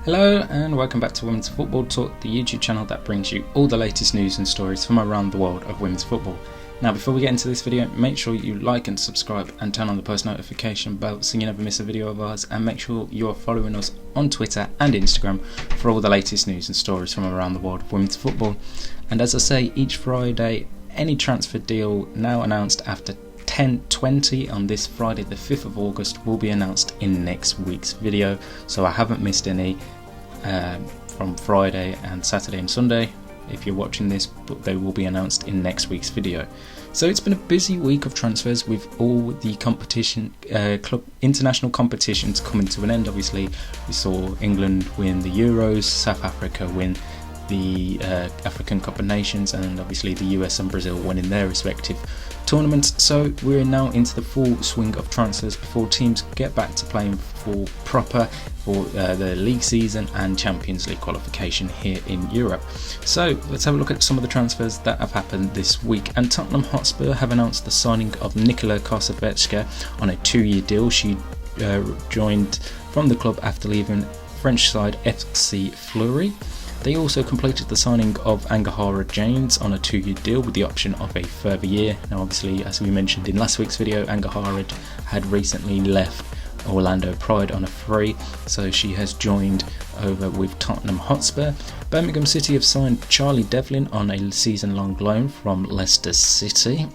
Hello and welcome back to Women's Football Talk, the YouTube channel that brings you all the latest news and stories from around the world of women's football. Now before we get into this video, make sure you like and subscribe and turn on the post notification bell so you never miss a video of ours, and make sure you're following us on Twitter and Instagram for all the latest news and stories from around the world of women's football. And as I say each Friday, any transfer deal now announced after 10:20 on this Friday the 5th of August will be announced in next week's video, so I haven't missed any from Friday and Saturday and Sunday if you're watching this, but they will be announced in next week's video. So it's been a busy week of transfers with all the competition, club international competitions coming to an end. Obviously we saw England win the Euros, South Africa win the African Cup of Nations, and obviously the US and Brazil winning their respective tournaments. So we're now into the full swing of transfers before teams get back to playing for the league season and Champions League qualification here in Europe. So let's have a look at some of the transfers that have happened this week. And Tottenham Hotspur have announced the signing of Nikola Kosavetska on a 2-year deal. She joined from the club after leaving French side FC Fleury. They also completed the signing of Angahara James on a 2-year deal with the option of a further year. Now obviously, as we mentioned in last week's video, Angahara had recently left Orlando Pride on a free, so she has joined over with Tottenham Hotspur. Birmingham City have signed Charlie Devlin on a season-long loan from Leicester City.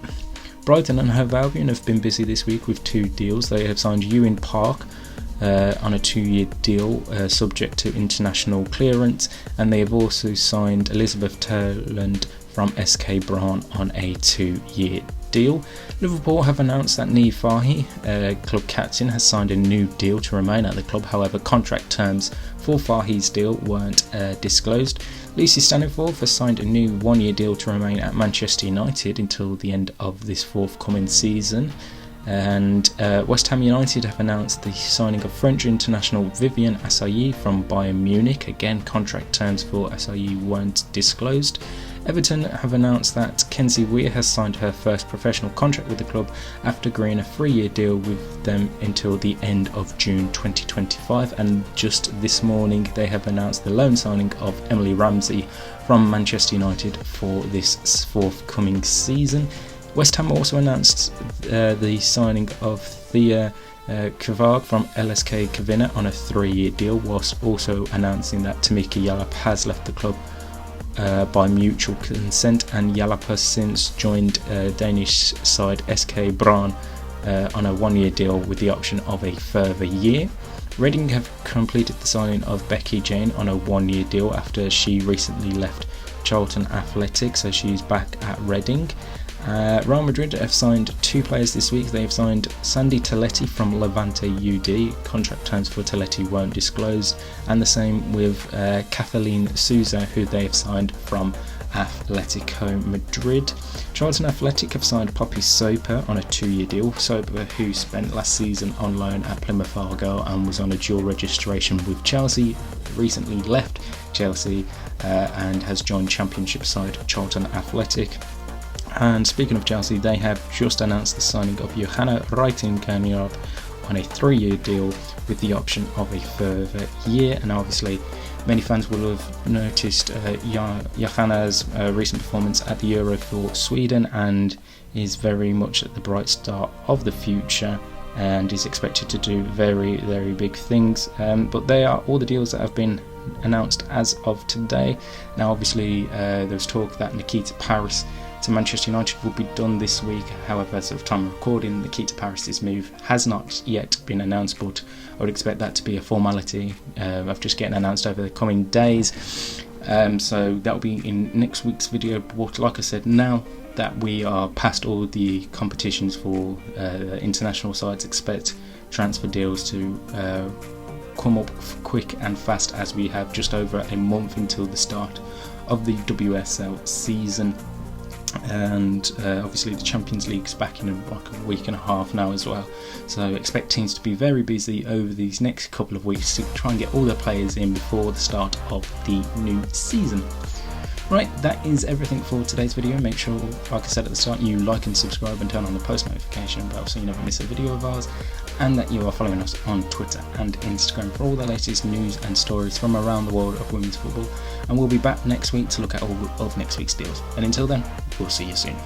Brighton and Hove Albion have been busy this week with 2 deals. They have signed Ewan Park on a 2-year deal subject to international clearance, and they have also signed Elizabeth Turland from SK Braun on a 2-year deal. Liverpool have announced that Niamh Fahy, club captain, has signed a new deal to remain at the club. However, contract terms for Fahy's deal weren't disclosed. Lucy Staniforth has signed a new 1-year deal to remain at Manchester United until the end of this forthcoming season. And West Ham United have announced the signing of French international Viviane Assailly from Bayern Munich. Again, contract terms for Assailly weren't disclosed. Everton have announced that Kenzie Weir has signed her first professional contract with the club after agreeing a 3-year deal with them until the end of June 2025. And just this morning they have announced the loan signing of Emily Ramsey from Manchester United for this forthcoming season. West Ham also announced the signing of Thea Kvag from LSK Kvinna on a 3-year deal, whilst also announcing that Tamika Yallop has left the club by mutual consent, and Yallop has since joined Danish side SK Braun on a 1-year deal with the option of a further year. Rytting have completed the signing of Becky Jane on a 1-year deal after she recently left Charlton Athletic, so she's back at Reading. Real Madrid have signed 2 players this week. They have signed Sandy Toletti from Levante UD. Contract terms for Toletti weren't disclosed, and the same with Kathleen Souza, who they have signed from Atletico Madrid. Charlton Athletic have signed Poppy Soper on a 2-year deal. Soper, who spent last season on loan at Plymouth Argyle and was on a dual registration with Chelsea, recently left Chelsea and has joined Championship side Charlton Athletic. And speaking of Chelsea, they have just announced the signing of Johanna Rytting Kaneyrd on a 3-year deal with the option of a further year. And obviously many fans will have noticed Johanna's recent performance at the Euro for Sweden, and is very much at the bright start of the future and is expected to do very, very big things. But they are all the deals that have been announced as of today. Now obviously there was talk that Nikita Paris to Manchester United will be done this week. However, as of time of recording, Nikita Paris' move has not yet been announced, but I would expect that to be a formality of just getting announced over the coming days. So that will be in next week's video. But like I said, now that we are past all the competitions for international sides, expect transfer deals to come up quick and fast, as we have just over a month until the start of the WSL season. And obviously the Champions League's back in like a week and a half now as well, so expect teams to be very busy over these next couple of weeks to try and get all their players in before the start of the new season. Right, that is everything for today's video. Make sure, like I said at the start, you like and subscribe and turn on the post notification bell so you never miss a video of ours, and that you are following us on Twitter and Instagram for all the latest news and stories from around the world of women's football. And we'll be back next week to look at all of next week's deals. And until then, we'll see you soon.